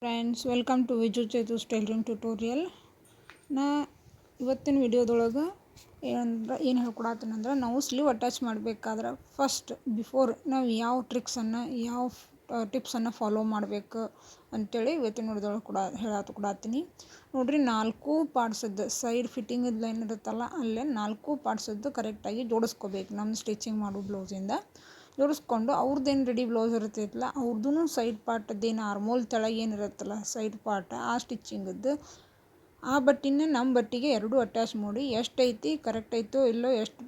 Friends, welcome to Viju Chetu's tailoring tutorial. ನಾ ಇವತ್ತಿನ ವಿಡಿಯೋದೊಳಗೆ ಏನು ಹೇಳ್ಕೊಡತ್ತೀನಂದ್ರೆ, ನಾವು ಸ್ಲೀವ್ ಅಟ್ಯಾಚ್ ಮಾಡಬೇಕಾದ್ರೆ ಫಸ್ಟ್ ಬಿಫೋರ್ ನಾವು ಯಾವ ಟ್ರಿಕ್ಸನ್ನು ಯಾವ ಟಿಪ್ಸನ್ನು ಫಾಲೋ ಮಾಡಬೇಕು ಅಂಥೇಳಿ ಇವತ್ತಿನ ವಿಡಿಯೋದೊಳಗೆ ಕೊಡತ್ತೀನಿ. ನೋಡಿರಿ, 4 ಪಾರ್ಟ್ಸದ್ದು ಸೈಡ್ ಫಿಟ್ಟಿಂಗ್ ಲೈನ್ ಇರುತ್ತಲ್ಲ, ಅಲ್ಲೇ 4 ಪಾರ್ಟ್ಸದ್ದು ಕರೆಕ್ಟಾಗಿ ಜೋಡಿಸ್ಕೋಬೇಕು. ನಮ್ಮ ಸ್ಟಿಚಿಂಗ್ ಮಾಡೋ ಬ್ಲೌಸಿಂದ ಜೋಡಿಸ್ಕೊಂಡು ಅವ್ರದ್ದೇನು ರೆಡಿ ಬ್ಲೌಸ್ ಇರ್ತೈತಲ್ಲ ಅವ್ರದ್ದು ಸೈಡ್ ಪಾರ್ಟದ್ದೇನು ಆರ್ಮೋಲ್ ತೆಳಗೆ ಏನಿರುತ್ತಲ್ಲ ಸೈಡ್ ಪಾರ್ಟ್ ಆ ಸ್ಟಿಚಿಂಗದ್ದು ಆ ಬಟ್ಟೆನ ನಮ್ಮ ಬಟ್ಟೆಗೆ ಎರಡೂ ಅಟ್ಯಾಚ್ ಮಾಡಿ ಎಷ್ಟೈತಿ ಕರೆಕ್ಟ್ ಐತೋ ಇಲ್ಲೋ ಎಷ್ಟು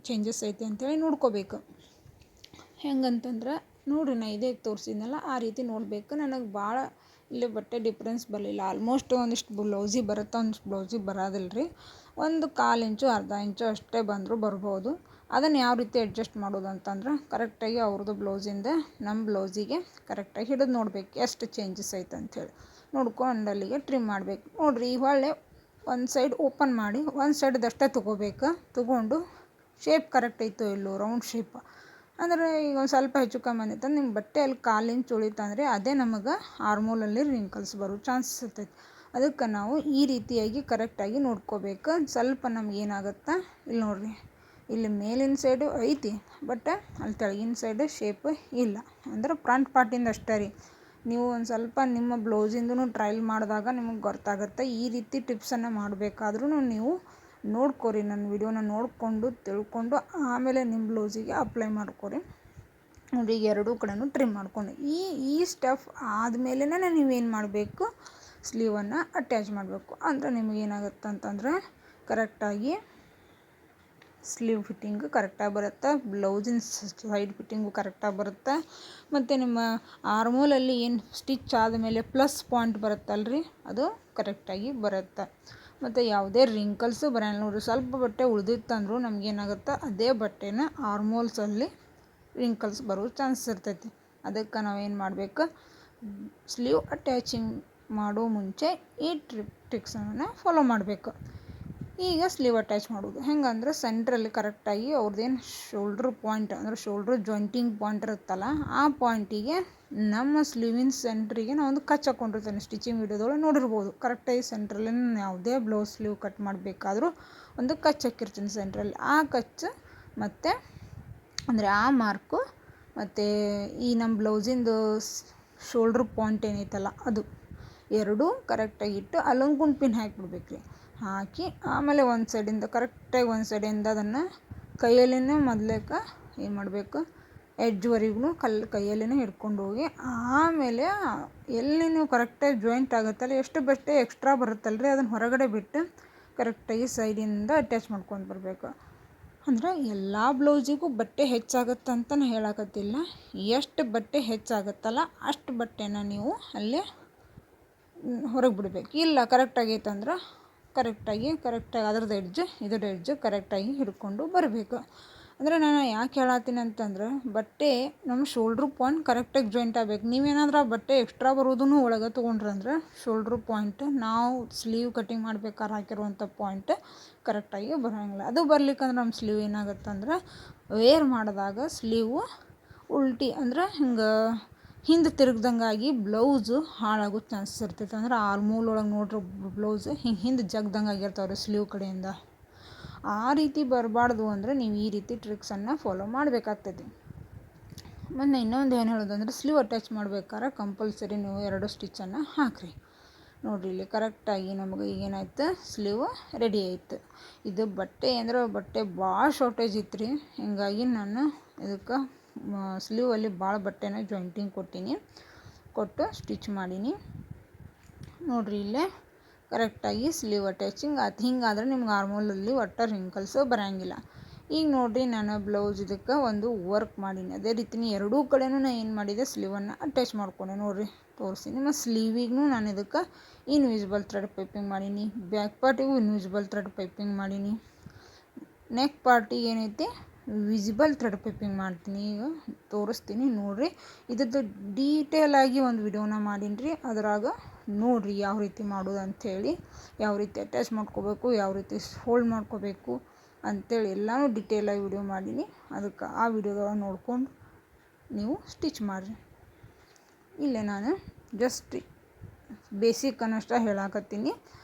ಚೇಂಜಸ್ ಐತಿ ಅಂತೇಳಿ ನೋಡ್ಕೋಬೇಕು. ಹೆಂಗಂತಂದ್ರೆ ನೋಡಿರಿ, ನಾ ಇದೇ ತೋರಿಸಿದ್ನಲ್ಲ ಆ ರೀತಿ ನೋಡಬೇಕು. ನನಗೆ ಭಾಳ ಇಲ್ಲಿ ಬಟ್ಟೆ ಡಿಫ್ರೆನ್ಸ್ ಬರಲಿಲ್ಲ. ಆಲ್ಮೋಸ್ಟ್ ಒಂದಿಷ್ಟು ಬ್ಲೌಸಿಗೆ ಬರುತ್ತೆ, ಒಂದಿಷ್ಟು ಬ್ಲೌಸಿಗೆ ಬರೋದಿಲ್ಲ ರೀ. ಒಂದು 1/4 ಇಂಚು ಅರ್ಧ ಇಂಚು ಅಷ್ಟೇ ಬಂದರೂ ಬರ್ಬೋದು. ಅದನ್ನು ಯಾವ ರೀತಿ ಅಡ್ಜಸ್ಟ್ ಮಾಡೋದು ಅಂತಂದ್ರೆ, ಕರೆಕ್ಟಾಗಿ ಅವ್ರದ್ದು ಬ್ಲೌಸಿಂದ ನಮ್ಮ ಬ್ಲೌಸಿಗೆ ಕರೆಕ್ಟಾಗಿ ಹಿಡಿದು ನೋಡ್ಬೇಕು ಎಷ್ಟು ಚೇಂಜಸ್ ಐತೆ ಅಂಥೇಳಿ ನೋಡ್ಕೊಂಡು ಅಲ್ಲಿಗೆ ಟ್ರಿಮ್ ಮಾಡಬೇಕು. ನೋಡಿರಿ, ಈ ಹೊಳ್ಳೆ ಒಂದು ಸೈಡ್ ಓಪನ್ ಮಾಡಿ ಒಂದು ಸೈಡ್ದಷ್ಟೇ ತೊಗೋಬೇಕು. ತೊಗೊಂಡು ಶೇಪ್ ಕರೆಕ್ಟ್ ಐತೋ ಇಲ್ಲೋ, ರೌಂಡ್ ಶೇಪ್ ಅಂದರೆ ಈಗ ಒಂದು ಸ್ವಲ್ಪ ಹೆಚ್ಚು ಕಮ್ಮಿ ಬಂದಿತ್ತು ನಿಮ್ಮ ಬಟ್ಟೆಯಲ್ಲಿ 1/4 ಇಂಚ್ ಉಳಿತಂದರೆ ಅದೇ ನಮಗೆ ಆರ್ಮೋಲಲ್ಲಿ ರಿಂಕಲ್ಸ್ ಬರೋ ಚಾನ್ಸಸ್ ಇರ್ತೈತಿ. ಅದಕ್ಕೆ ನಾವು ಈ ರೀತಿಯಾಗಿ ಕರೆಕ್ಟಾಗಿ ನೋಡ್ಕೋಬೇಕು. ಸ್ವಲ್ಪ ನಮ್ಗೆ ಏನಾಗುತ್ತೆ ಇಲ್ಲಿ ನೋಡಿರಿ, ಇಲ್ಲಿ ಮೇಲಿನ ಸೈಡು ಐತಿ ಬಟ್ ಅಲ್ಲಿ ತೆಳಗಿನ ಸೈಡ್ ಶೇಪ್ ಇಲ್ಲ. ಅಂದ್ರೆ ಫ್ರಂಟ್ ಪಾರ್ಟಿಂದ ಅಷ್ಟೇ ರೀ. ನೀವು ಒಂದು ಸ್ವಲ್ಪ ನಿಮ್ಮ ಬ್ಲೌಸಿಂದೂ ಟ್ರಯಲ್ ಮಾಡಿದಾಗ ನಿಮಗೆ ಗೊತ್ತಾಗುತ್ತೆ. ಈ ರೀತಿ ಟಿಪ್ಸನ್ನು ಮಾಡಬೇಕಾದ್ರೂ ನೀವು ನೋಡ್ಕೊರಿ, ನನ್ನ ವಿಡಿಯೋನ ನೋಡಿಕೊಂಡು ತಿಳ್ಕೊಂಡು ಆಮೇಲೆ ನಿಮ್ಮ ಬ್ಲೌಸಿಗೆ ಅಪ್ಲೈ ಮಾಡ್ಕೊರಿ. ನೋಡಿ, ಈಗ ಎರಡೂ ಕಡೆನೂ ಟ್ರಿಮ್ ಮಾಡ್ಕೊಂಡು ಈ ಸ್ಟೆಪ್ ಆದಮೇಲೆ ನೀವೇನು ಮಾಡಬೇಕು, ಸ್ಲೀವನ್ನು ಅಟ್ಯಾಚ್ ಮಾಡಬೇಕು. ಅಂದರೆ ನಿಮಗೇನಾಗುತ್ತೆ ಅಂತಂದರೆ ಕರೆಕ್ಟಾಗಿ ಸ್ಲೀವ್ ಫಿಟ್ಟಿಂಗು ಕರೆಕ್ಟಾಗಿ ಬರುತ್ತೆ, ಬ್ಲೌಸಿನ ಸೈಡ್ ಫಿಟ್ಟಿಂಗು ಕರೆಕ್ಟಾಗಿ ಬರುತ್ತೆ. ಮತ್ತು ನಿಮ್ಮ ಆರ್ಮೋಲಲ್ಲಿ ಏನು ಸ್ಟಿಚ್ ಆದಮೇಲೆ ಪ್ಲಸ್ ಪಾಯಿಂಟ್ ಬರುತ್ತಲ್ರಿ, ಅದು ಕರೆಕ್ಟಾಗಿ ಬರುತ್ತೆ. ಮತ್ತು ಯಾವುದೇ ರಿಂಕಲ್ಸು ಬರೋಲ್ಲ. ನೋಡಿರಿ, ಸ್ವಲ್ಪ ಬಟ್ಟೆ ಉಳಿದಿತ್ತಂದ್ರೂ ನಮಗೇನಾಗುತ್ತೆ ಅದೇ ಬಟ್ಟೆನ ಆರ್ಮೋಲ್ಸಲ್ಲಿ ರಿಂಕಲ್ಸ್ ಬರೋ ಚಾನ್ಸಸ್ ಇರ್ತೈತಿ. ಅದಕ್ಕೆ ನಾವೇನು ಮಾಡಬೇಕು, ಸ್ಲೀವ್ ಅಟ್ಯಾಚಿಂಗ್ ಮಾಡೋ ಮುಂಚೆ ಈ ಟ್ರಿಕ್ಸನ್ನು ಫಾಲೋ ಮಾಡಬೇಕು. ಈಗ ಸ್ಲೀವ್ ಅಟ್ಯಾಚ್ ಮಾಡೋದು ಹೆಂಗಂದ್ರೆ, ಸೆಂಟ್ರಲ್ಲಿ ಕರೆಕ್ಟಾಗಿ ಅವ್ರದ್ದೇನು ಶೋಲ್ಡ್ರ್ ಪಾಯಿಂಟ್ ಅಂದರೆ ಶೋಲ್ಡ್ರ್ ಜಾಯಿಂಟಿಂಗ್ ಪಾಯಿಂಟ್ ಇರುತ್ತಲ್ಲ ಆ ಪಾಯಿಂಟಿಗೆ ನಮ್ಮ ಸ್ಲೀವಿನ ಸೆಂಟ್ರಿಗೆ ನಾವು ಒಂದು ಕಚ್ ಹಾಕ್ಕೊಂಡಿರ್ತೇನೆ. ಸ್ಟಿಚಿಂಗ್ ವಿಡಿಯೋದೊಳಗೆ ನೋಡಿರ್ಬೋದು. ಕರೆಕ್ಟಾಗಿ ಸೆಂಟ್ರಲ್ಲಿ ಯಾವುದೇ ಬ್ಲೌಸ್ ಸ್ಲೀವ್ ಕಟ್ ಮಾಡಬೇಕಾದ್ರೂ ಒಂದು ಕಚ್ ಹಾಕಿರ್ತೀನಿ ಸೆಂಟ್ರಲ್ಲಿ. ಆ ಕಚ್ಚು ಮತ್ತು ಅಂದರೆ ಆ ಮಾರ್ಕು ಮತ್ತು ಈ ನಮ್ಮ ಬ್ಲೌಸಿಂದು ಶೋಲ್ಡ್ರ್ ಪಾಯಿಂಟ್ ಏನೈತಲ್ಲ ಅದು ಎರಡೂ ಕರೆಕ್ಟಾಗಿಟ್ಟು ಅಲ್ಲೊಂದು ಗುಂಡು ಪಿನ್ ಹಾಕಿಬಿಡ್ಬೇಕು ರೀ. ಹಾಕಿ ಆಮೇಲೆ ಒಂದು ಸೈಡಿಂದ ಕರೆಕ್ಟಾಗಿ ಒಂದು ಸೈಡಿಂದ ಅದನ್ನು ಕೈಯಲ್ಲಿನೇ ಮೊದಲೇಕ ಏನು ಮಾಡಬೇಕು, ಎಡ್ಜ್ವರೆಗೂ ಕೈಯಲ್ಲಿನೇ ಹಿಡ್ಕೊಂಡು ಹೋಗಿ ಆಮೇಲೆ ಎಲ್ಲಿ ನೀವು ಕರೆಕ್ಟಾಗಿ ಜಾಯಿಂಟ್ ಆಗುತ್ತಲ್ಲ ಎಷ್ಟು ಬಟ್ಟೆ ಎಕ್ಸ್ಟ್ರಾ ಬರುತ್ತಲ್ಲ ರೀ ಅದನ್ನು ಹೊರಗಡೆ ಬಿಟ್ಟು ಕರೆಕ್ಟಾಗಿ ಸೈಡಿಂದ ಅಟ್ಯಾಚ್ ಮಾಡ್ಕೊಂಡು ಬರಬೇಕು. ಅಂದರೆ ಎಲ್ಲ ಬ್ಲೌಸಿಗೂ ಬಟ್ಟೆ ಹೆಚ್ಚಾಗುತ್ತೆ ಅಂತ ನಾನು ಹೇಳಕತ್ತಿಲ್ಲ. ಎಷ್ಟು ಬಟ್ಟೆ ಹೆಚ್ಚಾಗುತ್ತಲ್ಲ ಅಷ್ಟು ಬಟ್ಟೆನ ನೀವು ಅಲ್ಲೇ ಹೊರಗೆ ಬಿಡಬೇಕು. ಇಲ್ಲ ಕರೆಕ್ಟಾಗೈತಂದ್ರೆ ಕರೆಕ್ಟಾಗಿ ಅದ್ರದ್ದು ಎಡ್ಜ್ ಕರೆಕ್ಟಾಗಿ ಹಿಡ್ಕೊಂಡು ಬರಬೇಕು. ಅಂದರೆ ನಾನು ಯಾಕೆ ಹೇಳತ್ತೀನಿ ಅಂತಂದ್ರೆ, ಬಟ್ಟೆ ನಮ್ಮ ಶೋಲ್ಡ್ರ್ ಪಾಯಿಂಟ್ ಕರೆಕ್ಟಾಗಿ ಜಾಯಿಂಟ್ ಆಗಬೇಕು. ನೀವೇನಾದ್ರೂ ಆ ಬಟ್ಟೆ ಎಕ್ಸ್ಟ್ರಾ ಬರೋದನ್ನು ಒಳಗೆ ತೊಗೊಂಡ್ರಂದ್ರೆ ಶೋಲ್ಡ್ರ್ ಪಾಯಿಂಟ್ ನಾವು ಸ್ಲೀವ್ ಕಟಿಂಗ್ ಮಾಡ್ಬೇಕಾದ್ರೆ ಹಾಕಿರುವಂಥ ಪಾಯಿಂಟ್ ಕರೆಕ್ಟಾಗಿ ಬರೋಂಗಿಲ್ಲ. ಅದು ಬರ್ಲಿಕ್ಕಂದ್ರೆ ನಮ್ಮ ಸ್ಲೀವ್ ಏನಾಗುತ್ತಂದ್ರೆ ವೇರ್ ಮಾಡಿದಾಗ ಸ್ಲೀವು ಉಲ್ಟಿ ಅಂದ್ರೆ ಹಿಂಗೆ ಹಿಂದೆ ತಿರುಗ್ದಂಗಾಗಿ ಬ್ಲೌಸು ಹಾಳಾಗೋ ಚಾನ್ಸಸ್ ಇರ್ತೈತೆ. ಅಂದ್ರೆ ಆರ್ಮೋಲ್ ಒಳಗೆ ನೋಡ್ರಿ ಬ್ಲೌಸ್ ಹಿಂದೆ ಜಗ್ದಂಗೆ ಆಗಿರ್ತಾವ್ರಿ ಸ್ಲೀವ್ ಕಡೆಯಿಂದ. ಆ ರೀತಿ ಬರಬಾರ್ದು ಅಂದರೆ ನೀವು ಈ ರೀತಿ ಟ್ರಿಕ್ಸನ್ನು ಫಾಲೋ ಮಾಡಬೇಕಾಗ್ತೈತಿ. ಮತ್ತು ಇನ್ನೊಂದು ಏನು ಹೇಳೋದಂದ್ರೆ, ಸ್ಲೀವ್ ಅಟ್ಯಾಚ್ ಮಾಡ್ಬೇಕಾದ್ರೆ ಕಂಪಲ್ಸರಿ ನೀವು 2 ಸ್ಟಿಚ್ಚನ್ನು ಹಾಕಿರಿ. ನೋಡಿರಿ, ಇಲ್ಲಿ ಕರೆಕ್ಟಾಗಿ ನಮಗೆ ಈಗೇನಾಯ್ತು, ಸ್ಲೀವ್ ರೆಡಿ ಆಯಿತು. ಇದು ಬಟ್ಟೆ ಭಾಳ ಶಾರ್ಟೇಜ್ ಇತ್ತು ರೀ. ಹೀಗಾಗಿ ನಾನು ಇದಕ್ಕೆ ಸ್ಲೀವಲ್ಲಿ ಭಾಳ ಬಟ್ಟೆನ ಜಾಯಿಂಟಿಂಗ್ ಕೊಟ್ಟು ಸ್ಟಿಚ್ ಮಾಡೀನಿ. ನೋಡಿರಿ, ಇಲ್ಲೇ ಕರೆಕ್ಟಾಗಿ ಸ್ಲೀವ್ ಅಟ್ಯಾಚಿಂಗ್ ಆಯ್ತು. ಹಿಂಗಾದ್ರೆ ನಿಮ್ಗೆ ಆರ್ಮೋಲಲ್ಲಿ ಒಟ್ಟು ರಿಂಕಲ್ಸು ಬರೋಂಗಿಲ್ಲ. ಈಗ ನೋಡಿರಿ, ನಾನು ಬ್ಲೌಸ್ ಇದಕ್ಕೆ ಒಂದು ವರ್ಕ್ ಮಾಡೀನಿ. ಅದೇ ರೀತಿನೇ ಎರಡೂ ಕಡೆನೂ ನಾನು ಏನು ಮಾಡಿದೆ, ಸ್ಲೀವನ್ನು ಅಟ್ಯಾಚ್ ಮಾಡ್ಕೊಂಡೆ. ನೋಡಿರಿ ತೋರಿಸ್ತೀನಿ. ಮತ್ತು ಸ್ಲೀವಿಗೂ ನಾನು ಇದಕ್ಕೆ ಇನ್ವಿಸಿಬಲ್ ಥ್ರೆಡ್ ಪೈಪಿಂಗ್ ಮಾಡೀನಿ. ಬ್ಯಾಕ್ ಪಾರ್ಟಿಗೂ ಇನ್ವಿಸಿಬಲ್ ಥ್ರೆಡ್ ಪೈಪಿಂಗ್ ಮಾಡೀನಿ. ನೆಕ್ ಪಾರ್ಟಿಗೆ ಏನೈತಿ ವಿಸಿಬಲ್ ಥ್ರೆಡ್ ಪೈಪಿಂಗ್ ಮಾಡ್ತೀನಿ. ಈಗ ತೋರಿಸ್ತೀನಿ ನೋಡಿರಿ. ಇದ್ರದ್ದು ಡೀಟೇಲಾಗಿ ಒಂದು ವಿಡಿಯೋನ ಮಾಡೀನಿ ರೀ. ಅದ್ರಾಗ ನೋಡಿರಿ ಯಾವ ರೀತಿ ಮಾಡೋದು ಅಂಥೇಳಿ, ಯಾವ ರೀತಿ ಅಟ್ಯಾಚ್ ಮಾಡ್ಕೋಬೇಕು, ಯಾವ ರೀತಿ ಫೋಲ್ಡ್ ಮಾಡ್ಕೋಬೇಕು ಅಂಥೇಳಿ ಎಲ್ಲನೂ ಡಿಟೇಲಾಗಿ ವಿಡಿಯೋ ಮಾಡೀನಿ. ಅದಕ್ಕೆ ಆ ವಿಡಿಯೋದೊಳಗೆ ನೋಡ್ಕೊಂಡು ನೀವು ಸ್ಟಿಚ್ ಮಾಡಿರಿ. ಇಲ್ಲೇ ನಾನು ಜಸ್ಟ್ ಬೇಸಿಕ್ ಅನ್ನೋಷ್ಟ ಹೇಳಾಕತ್ತೀನಿ.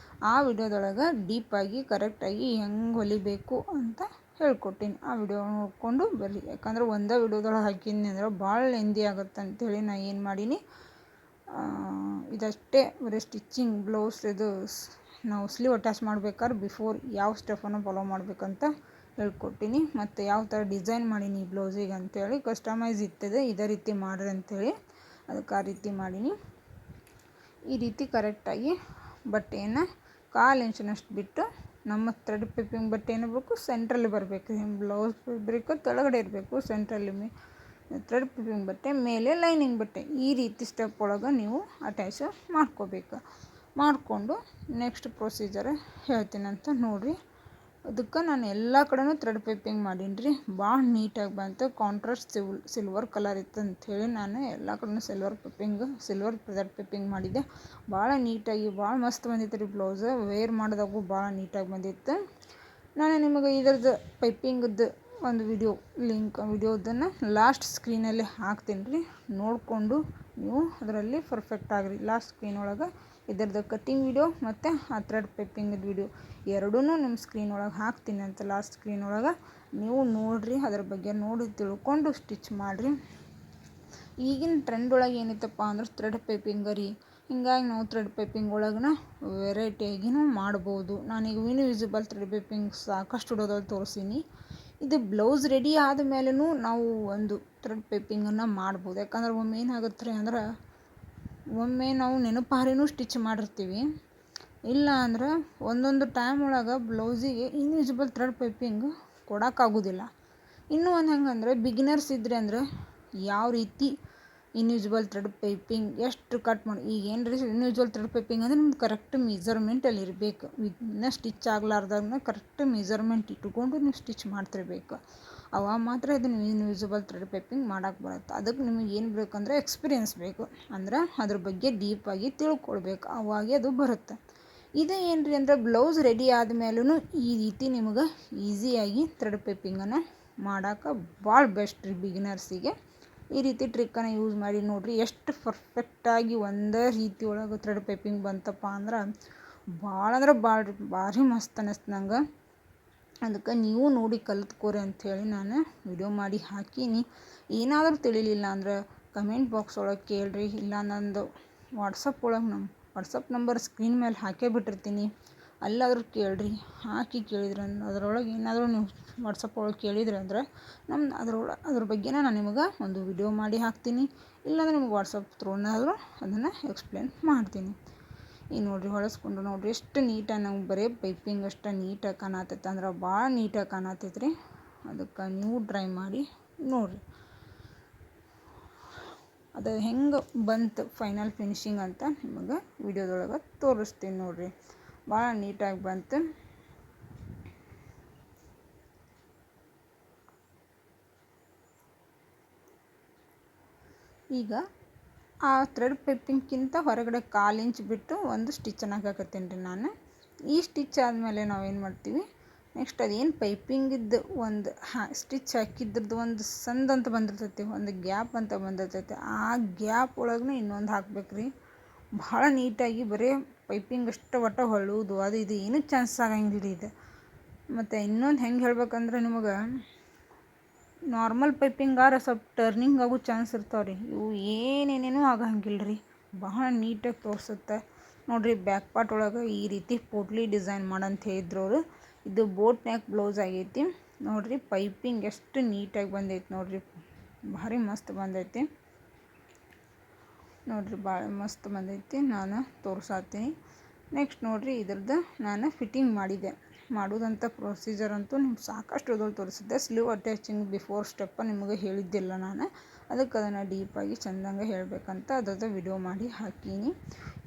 ಆ ವಿಡಿಯೋದೊಳಗೆ ಡೀಪಾಗಿ ಕರೆಕ್ಟಾಗಿ ಹೆಂಗೆ ಹೊಲಿಬೇಕು ಅಂತ ಹೇಳ್ಕೊಟ್ಟೀನಿ. ಆ ವಿಡಿಯೋ ನೋಡಿಕೊಂಡು ಬರ್ರಿ. ಯಾಕಂದ್ರೆ ಒಂದೇ ವಿಡಿಯೋದೊಳಗೆ ಹಾಕಿನಿ ಅಂದ್ರೆ ಭಾಳ ಲೆಂದಿ ಆಗುತ್ತೆ ಅಂಥೇಳಿ ನಾ ಏನು ಮಾಡೀನಿ, ಇದಷ್ಟೇ ಬರೀ ಸ್ಟಿಚ್ಚಿಂಗ್ ಬ್ಲೌಸ್ ಇದು ನಾವು ಸ್ಲೀವ್ ಅಟ್ಯಾಚ್ ಮಾಡ್ಬೇಕಾದ್ರೆ ಬಿಫೋರ್ ಯಾವ ಸ್ಟೆಪ್ಪನ್ನು ಫಾಲೋ ಮಾಡಬೇಕಂತ ಹೇಳ್ಕೊಟ್ಟೀನಿ. ಮತ್ತು ಯಾವ ಥರ ಡಿಸೈನ್ ಮಾಡೀನಿ ಈ ಬ್ಲೌಸಿಗೆ ಅಂಥೇಳಿ ಕಸ್ಟಮೈಸ್ ಇರ್ತದೆ, ಇದೇ ರೀತಿ ಮಾಡ್ರಿ ಅಂಥೇಳಿ ಅದಕ್ಕೆ ಆ ರೀತಿ ಮಾಡೀನಿ. ಈ ರೀತಿ ಕರೆಕ್ಟಾಗಿ ಬಟ್ಟೆಯನ್ನು 1/4 ಇಂಚಿನಷ್ಟು ಬಿಟ್ಟು ನಮ್ಮ ಥ್ರೆಡ್ ಪೈಪಿಂಗ್ ಬಟ್ಟೆ ಏನಿರಬೇಕು ಸೆಂಟ್ರಲ್ಲಿ ಬರಬೇಕು. ಬ್ಲೌಸ್ ಫ್ಯಾಬ್ರಿಕ್ ಕೆಳಗಡೆ ಇರಬೇಕು, ಸೆಂಟ್ರಲ್ಲಿ ಥ್ರೆಡ್ ಪೈಪಿಂಗ್ ಬಟ್ಟೆ ಮೇಲೆ ಲೈನಿಂಗ್ ಬಟ್ಟೆ. ಈ ರೀತಿ ಸ್ಟೆಪ್ ಒಳಗೆ ನೀವು ಅಟ್ಯಾಚ್ ಮಾಡ್ಕೋಬೇಕು. ಮಾಡಿಕೊಂಡು ನೆಕ್ಸ್ಟ್ ಪ್ರೊಸೀಜರ್ ಹೇಳ್ತೀನಂತ ನೋಡಿರಿ. ಅದಕ್ಕೆ ನಾನು ಎಲ್ಲ ಕಡೆನೂ ಥ್ರೆಡ್ ಪೈಪಿಂಗ್ ಮಾಡೀನಿ ರೀ. ಭಾಳ ನೀಟಾಗಿ ಬಂತು. ಕಾಂಟ್ರಾಸ್ಟ್ ಸಿಲ್ವರ್ ಕಲರ್ ಇತ್ತು ಅಂಥೇಳಿ ನಾನು ಎಲ್ಲ ಕಡೆನೂ ಸಿಲ್ವರ್ ಥ್ರೆಡ್ ಪೈಪಿಂಗ್ ಮಾಡಿದ್ದೆ. ಭಾಳ ನೀಟಾಗಿ ಭಾಳ ಮಸ್ತ್ ಬಂದಿತ್ತು ರೀ ಬ್ಲೌಸ್. ವೇರ್ ಮಾಡಿದಾಗೂ ಭಾಳ ನೀಟಾಗಿ ಬಂದಿತ್ತು. ನಾನು ನಿಮಗೆ ಇದ್ರದ್ದು ಪೈಪಿಂಗದ್ದು ಒಂದು ವಿಡಿಯೋದನ್ನು ಲಾಸ್ಟ್ ಸ್ಕ್ರೀನಲ್ಲಿ ಹಾಕ್ತೀನಿ ರೀ. ನೋಡಿಕೊಂಡು ನೀವು ಅದರಲ್ಲಿ ಪರ್ಫೆಕ್ಟ್ ಆಗಿರಿ. ಲಾಸ್ಟ್ ಸ್ಕ್ರೀನ್ ಒಳಗೆ ಇದರದ್ದು ಕಟ್ಟಿಂಗ್ ವಿಡಿಯೋ ಮತ್ತು ಆ ಥ್ರೆಡ್ ಪೈಪಿಂಗದ ವಿಡಿಯೋ ಎರಡೂ ನಿಮ್ಮ ಸ್ಕ್ರೀನ್ ಒಳಗೆ ಹಾಕ್ತೀನಿ ಅಂತ. ಲಾಸ್ಟ್ ಸ್ಕ್ರೀನ್ ಒಳಗೆ ನೀವು ನೋಡಿರಿ, ಅದ್ರ ಬಗ್ಗೆ ನೋಡಿ ತಿಳ್ಕೊಂಡು ಸ್ಟಿಚ್ ಮಾಡಿರಿ. ಈಗಿನ ಟ್ರೆಂಡ್ ಒಳಗೆ ಏನಿತ್ತಪ್ಪ ಅಂದ್ರೆ ಥ್ರೆಡ್ ಪೈಪಿಂಗ್ ರೀ. ಹಿಂಗಾಗಿ ನಾವು ಥ್ರೆಡ್ ಪೈಪಿಂಗ್ ಒಳಗೆ ವೆರೈಟಿಯಾಗಿನೂ ಮಾಡ್ಬೋದು. ನಾನೀಗ ಇನ್ವಿಸಿಬಲ್ ಥ್ರೆಡ್ ಪೈಪಿಂಗ್ ಸಾಕಷ್ಟು ವಿಡಿಯೋದಲ್ಲಿ ತೋರಿಸೀನಿ. ಇದು ಬ್ಲೌಸ್ ರೆಡಿ ಆದಮೇಲೂ ನಾವು ಒಂದು ಥ್ರೆಡ್ ಪೈಪಿಂಗನ್ನು ಮಾಡ್ಬೋದು. ಯಾಕಂದ್ರೆ ಒಮ್ಮೆ ಏನಾಗುತ್ತೆ ರೀ ಅಂದ್ರೆ ಒಮ್ಮೆ ನಾವು ನೆನಪಾರಿನೂ ಸ್ಟಿಚ್ ಮಾಡಿರ್ತೀವಿ. ಇಲ್ಲ ಅಂದ್ರೆ ಒಂದೊಂದು ಟೈಮ್ ಒಳಗೆ ಬ್ಲೌಸಿಗೆ ಇನ್ವಿಸಿಬಲ್ ಥ್ರೆಡ್ ಪೈಪಿಂಗ್ ಕೊಡೋಕ್ಕಾಗೋದಿಲ್ಲ. ಇನ್ನೂ ಒಂದು ಹೆಂಗಂದ್ರೆ ಬಿಗಿನರ್ಸ್ ಇದ್ದರೆ ಅಂದ್ರೆ ಯಾವ ರೀತಿ ಇನ್ವಿಸಿಬಲ್ ಥ್ರೆಡ್ ಪೈಪಿಂಗ್ ಎಷ್ಟು ಕಟ್ ಮಾಡಿ ಈಗ ಏನು ರೀ ಇನ್ವಿಸಿಬಲ್ ಥ್ರೆಡ್ ಪೈಪಿಂಗ್ ಅಂದರೆ ನಿಮ್ಗೆ ಕರೆಕ್ಟ್ ಮೆಜರ್ಮೆಂಟಲ್ಲಿ ಇರಬೇಕು. ಇನ್ನೂ ಸ್ಟಿಚ್ ಆಗಲಾರ್ದಾಗ ಕರೆಕ್ಟ್ ಮೆಜರ್ಮೆಂಟ್ ಇಟ್ಕೊಂಡು ನೀವು ಸ್ಟಿಚ್ ಮಾಡ್ತಿರ್ಬೇಕು. ಅವಾಗ ಮಾತ್ರ ಇದನ್ನು ಇನ್ವಿಸಿಬಲ್ ಥ್ರೆಡ್ ಪೈಪಿಂಗ್ ಮಾಡೋಕ್ಕೆ ಬರುತ್ತೆ. ಅದಕ್ಕೆ ನಿಮಗೆ ಏನು ಬೇಕಂದ್ರೆ ಎಕ್ಸ್ಪೀರಿಯೆನ್ಸ್ ಬೇಕು. ಅಂದ್ರೆ ಅದ್ರ ಬಗ್ಗೆ ಡೀಪಾಗಿ ತಿಳ್ಕೊಳ್ಬೇಕು, ಅವಾಗೇ ಅದು ಬರುತ್ತೆ. ಇದು ಏನು ರೀ ಅಂದರೆ ಬ್ಲೌಸ್ ರೆಡಿ ಆದಮೇಲೂ ಈ ರೀತಿ ನಿಮಗೆ ಈಸಿಯಾಗಿ ಥ್ರೆಡ್ ಪೈಪಿಂಗನ್ನು ಮಾಡೋಕೆ ಭಾಳ ಬೆಸ್ಟ್ ರೀ ಬಿಗಿನರ್ಸಿಗೆ. ಈ ರೀತಿ ಟ್ರಿಕ್ಕನ್ನು ಯೂಸ್ ಮಾಡಿ ನೋಡಿರಿ. ಎಷ್ಟು ಪರ್ಫೆಕ್ಟಾಗಿ ಒಂದೇ ರೀತಿ ಒಳಗೆ ಥ್ರೆಡ್ ಪೈಪಿಂಗ್ ಬಂತಪ್ಪ ಅಂದ್ರೆ ಭಾಳ ಅಂದ್ರೆ ಭಾರಿ ಮಸ್ತ್ ಅನ್ನಿಸ್ತು ನಂಗೆ. ಅದಕ್ಕೆ ನೀವು ನೋಡಿ ಕಲಿತ್ಕೋರಿ ಅಂಥೇಳಿ ನಾನು ವಿಡಿಯೋ ಮಾಡಿ ಹಾಕೀನಿ. ಏನಾದರೂ ತಿಳಿಲಿಲ್ಲ ಅಂದ್ರೆ ಕಮೆಂಟ್ ಬಾಕ್ಸ್ ಒಳಗೆ ಕೇಳಿರಿ. ಇಲ್ಲ ನಂದು ವಾಟ್ಸಪ್ ಒಳಗೆ ನಮ್ಮ ವಾಟ್ಸಪ್ ನಂಬರ್ ಸ್ಕ್ರೀನ್ ಮೇಲೆ ಹಾಕೇ ಬಿಟ್ಟಿರ್ತೀನಿ, ಅಲ್ಲಾದರೂ ಕೇಳಿರಿ. ಹಾಕಿ ಕೇಳಿದ್ರೆ ಅದರೊಳಗೆ ಏನಾದರೂ ನೀವು ವಾಟ್ಸಪ್ ಒಳಗೆ ಕೇಳಿದ್ರೆ ಅಂದ್ರೆ ಅದ್ರ ಬಗ್ಗೆನೇ ನಾನು ನಿಮಗೆ ಒಂದು ವಿಡಿಯೋ ಮಾಡಿ ಹಾಕ್ತೀನಿ. ಇಲ್ಲಾಂದ್ರೆ ನಿಮ್ಗೆ ವಾಟ್ಸಪ್ ಥ್ರೂನಾದರೂ ಅದನ್ನು ಎಕ್ಸ್ಪ್ಲೇನ್ ಮಾಡ್ತೀನಿ. ಈಗ ನೋಡಿರಿ ಹೊಲಿಸ್ಕೊಂಡು ನೋಡಿರಿ ಎಷ್ಟು ನೀಟಾಗಿ ನಂಗೆ ಬರೀ ಪೈಪಿಂಗ್ ಅಷ್ಟು ನೀಟಾಗಿ ಕಾಣತೈತೆ ಅಂದ್ರೆ ಭಾಳ ನೀಟಾಗಿ ಕಾಣತೈತೆ ರೀ. ಅದಕ್ಕೆ ನೀವು ಟ್ರೈ ಮಾಡಿ ನೋಡಿರಿ ಅದು ಹೆಂಗೆ ಬಂತು ಫೈನಲ್ ಫಿನಿಶಿಂಗ್ ಅಂತ ನಿಮಗೆ ವಿಡಿಯೋದೊಳಗೆ ತೋರಿಸ್ತೀನಿ ನೋಡಿರಿ. ಭಾಳ ನೀಟಾಗಿ ಬಂತು. ಈಗ ಆ ಥ್ರೆಡ್ ಪೈಪಿಂಗ್ಗಿಂತ ಹೊರಗಡೆ 1/4 ಇಂಚ್ ಬಿಟ್ಟು ಒಂದು ಸ್ಟಿಚ್ಚನ್ನು ಹಾಕಕತ್ತೀನಿ ರೀ ನಾನು. ಈ ಸ್ಟಿಚ್ ಆದಮೇಲೆ ನಾವೇನು ಮಾಡ್ತೀವಿ ನೆಕ್ಸ್ಟ್ ಅದೇನು ಪೈಪಿಂಗಿದ್ದು ಒಂದು ಸ್ಟಿಚ್ ಹಾಕಿದ್ರದ್ದು ಒಂದು ಸಂದಂತ ಬಂದಿರ್ತೈತಿ, ಒಂದು ಗ್ಯಾಪ್ ಅಂತ ಬಂದಿರ್ತೈತಿ. ಆ ಗ್ಯಾಪ್ ಒಳಗೆ ಇನ್ನೊಂದು ಹಾಕ್ಬೇಕು ರೀ. ಭಾಳ ನೀಟಾಗಿ ಬರೀ ಪೈಪಿಂಗ್ ಅಷ್ಟು ಒಟ್ಟು ಹೊಳುವುದು ಅದು ಇದು ಏನೂ ಚಾನ್ಸ್ ಆಗಂಗಿಲ್ಲ ಇದು. ಮತ್ತು ಇನ್ನೊಂದು ಹೆಂಗೆ ಹೇಳ್ಬೇಕಂದ್ರೆ ನಿಮಗೆ ನಾರ್ಮಲ್ ಪೈಪಿಂಗಾರ ಸ್ವಲ್ಪ ಟರ್ನಿಂಗ್ ಆಗೋ ಚಾನ್ಸ್ ಇರ್ತಾವೆ ರೀ. ಇವು ಏನೇನೇನೂ ಆಗಂಗಿಲ್ಲ ರೀ. ಭಾಳ ನೀಟಾಗಿ ತೋರಿಸುತ್ತೆ ನೋಡಿರಿ. ಬ್ಯಾಕ್ ಪಾರ್ಟ್ ಒಳಗೆ ಈ ರೀತಿ ಪೋಟ್ಲಿ ಡಿಸೈನ್ ಮಾಡಂತ ಹೇಳಿದ್ರು ಅವರು. ಇದು ಬೋಟ್ ನೆಕ್ ಬ್ಲೌಸ್ ಆಗೈತಿ ನೋಡಿರಿ. ಪೈಪಿಂಗ್ ಎಷ್ಟು ನೀಟಾಗಿ ಬಂದೈತಿ ನೋಡಿರಿ, ಭಾರಿ ಮಸ್ತ್ ಬಂದೈತಿ ನೋಡಿರಿ, ಭಾಳ ಮಸ್ತ್ ಬಂದೈತಿ. ನಾನು ತೋರಿಸಾತೀನಿ. ನೆಕ್ಸ್ಟ್ ನೋಡಿರಿ ಇದ್ರದ್ದು ನಾನು ಫಿಟ್ಟಿಂಗ್ ಮಾಡೋದಂಥ ಪ್ರೊಸೀಜರ್ ಅಂತೂ ನಿಮ್ಗೆ ಸಾಕಷ್ಟು ವಿಡಿಯೋದಲ್ಲಿ ತೋರಿಸಿದ್ದೆ. ಸ್ಲೀವ್ ಅಟ್ಯಾಚಿಂಗ್ ಬಿಫೋರ್ ಸ್ಟೆಪ್ಪ ನಿಮಗೆ ಹೇಳಿದ್ದಿಲ್ಲ ನಾನು. ಅದಕ್ಕೆ ಅದನ್ನು ಡೀಪಾಗಿ ಚೆಂದಂಗೆ ಹೇಳಬೇಕಂತ ಅದ್ರದ್ದು ವಿಡಿಯೋ ಮಾಡಿ ಹಾಕೀನಿ.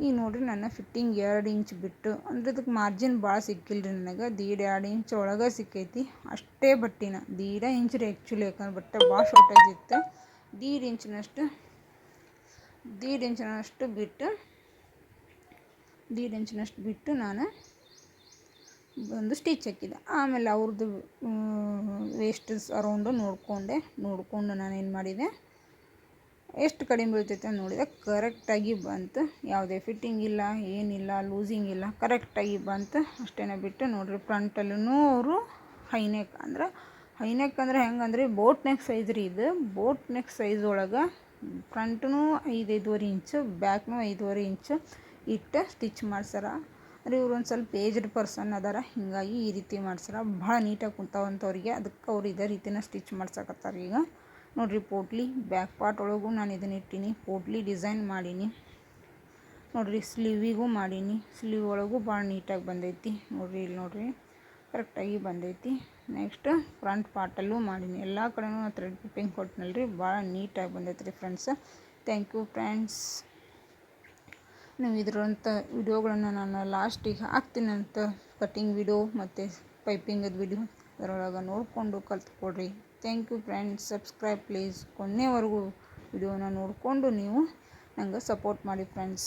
ಈಗ ನೋಡಿರಿ ನನ್ನ ಫಿಟ್ಟಿಂಗ್ 2 ಇಂಚ್ ಬಿಟ್ಟು ಅಂದರೆ ಇದಕ್ಕೆ ಮಾರ್ಜಿನ್ ಭಾಳ ಸಿಕ್ಕಿಲ್ಲ ರೀ ನನಗೆ. 1.5 ಇಂಚ್ ಒಳಗೆ ಸಿಕ್ಕೈತಿ ಅಷ್ಟೇ ಬಟ್ಟಿನ. 1.5 ಇಂಚ್ ರೀ ಆ್ಯಕ್ಚುಲಿ, ಯಾಕಂದ್ರೆ ಬಟ್ಟೆ ಭಾಳ ಶಾರ್ಟೇಜ್ ಇತ್ತು. 1.5 ಇಂಚಿನಷ್ಟು ಬಿಟ್ಟು ನಾನು ಒಂದು ಸ್ಟಿಚ್ ಹಾಕಿದೆ. ಆಮೇಲೆ ಅವ್ರದ್ದು ವೇಸ್ಟ್ ಅರೌಂಡು ನೋಡಿಕೊಂಡು ನಾನೇನು ಮಾಡಿದೆ ಎಷ್ಟು ಕಡಿಮೆ ಬೀಳ್ತೈತೆ ಅಂತ ನೋಡಿದೆ ಕರೆಕ್ಟಾಗಿ ಬಂತು. ಯಾವುದೇ ಫಿಟ್ಟಿಂಗ್ ಇಲ್ಲ, ಏನಿಲ್ಲ, ಲೂಸಿಂಗ್ ಇಲ್ಲ, ಕರೆಕ್ಟಾಗಿ ಬಂತು. ಅಷ್ಟೇ ಬಿಟ್ಟು ನೋಡಿರಿ ಫ್ರಂಟಲ್ಲೂ ಅವರು ಹೈನೆಕ್ ಅಂದ್ರೆ ಹೆಂಗಂದ್ರೆ ಬೋಟ್ ನೆಕ್ ಸೈಜ್ ರೀ ಇದು. ಬೋಟ್ ನೆಕ್ ಸೈಜ್ ಒಳಗೆ ಫ್ರಂಟ್ನೂ 5-5.5 ಇಂಚು, ಬ್ಯಾಕ್ನೂ 5.5 ಇಂಚು ಇಟ್ಟು ಸ್ಟಿಚ್ ಮಾಡ್ಸಾರ. ಅಂದರೆ ಇವ್ರು ಒಂದು ಸ್ವಲ್ಪ ಏಜ್ಡ್ ಪರ್ಸನ್ ಅದಾರ, ಹೀಗಾಗಿ ಈ ರೀತಿ ಮಾಡ್ಸಾರ. ಭಾಳ ನೀಟಾಗಿ ಕುಂತಾವಂಥವ್ರಿಗೆ, ಅದಕ್ಕೆ ಅವ್ರು ಇದೇ ರೀತಿನ ಸ್ಟಿಚ್ ಮಾಡ್ಸಕತ್ತಾರೆ. ಈಗ ನೋಡಿರಿ ಪೋಟ್ಲಿ ಬ್ಯಾಕ್ ಪಾರ್ಟ್ ಒಳಗೂ ನಾನು ಇದನ್ನ ಇಟ್ಟೀನಿ, ಪೋಟ್ಲಿ ಡಿಸೈನ್ ಮಾಡೀನಿ. ನೋಡಿರಿ ಸ್ಲೀವಿಗೂ ಮಾಡೀನಿ, ಸ್ಲೀವ್ ಒಳಗೂ ಭಾಳ ನೀಟಾಗಿ ಬಂದೈತಿ. ನೋಡಿರಿ ಇಲ್ಲಿ ನೋಡಿರಿ ಕರೆಕ್ಟಾಗಿ ಬಂದೈತಿ. ನೆಕ್ಸ್ಟ್ ಫ್ರಂಟ್ ಪಾರ್ಟಲ್ಲೂ ಮಾಡೀನಿ. ಎಲ್ಲ ಕಡೆನೂ ಥ್ರೆಡ್ ಪಿಪ್ಪಿಂಗ್ ಕೊಟ್ಟಿನಲ್ರಿ, ಭಾಳ ನೀಟಾಗಿ ಬಂದೈತೆ ರೀ ಫ್ರೆಂಡ್ಸ್. Thank you friends. ನೀವು ಇದರಂಥ ವಿಡಿಯೋಗಳನ್ನು ನಾನು ಲಾಸ್ಟಿಗೆ ಹಾಕ್ತೀನಂತ, ಕಟ್ಟಿಂಗ್ ವಿಡಿಯೋ ಮತ್ತು ಪೈಪಿಂಗದ ವಿಡಿಯೋ, ಅದರೊಳಗೆ ನೋಡಿಕೊಂಡು ಕಲ್ತ್ಕೊಡ್ರಿ. Thank you friends. Subscribe please. ಕೊನೆವರೆಗೂ ವಿಡಿಯೋನ ನೋಡಿಕೊಂಡು ನೀವು ನಂಗೆ ಸಪೋರ್ಟ್ ಮಾಡಿ ಫ್ರೆಂಡ್ಸ್.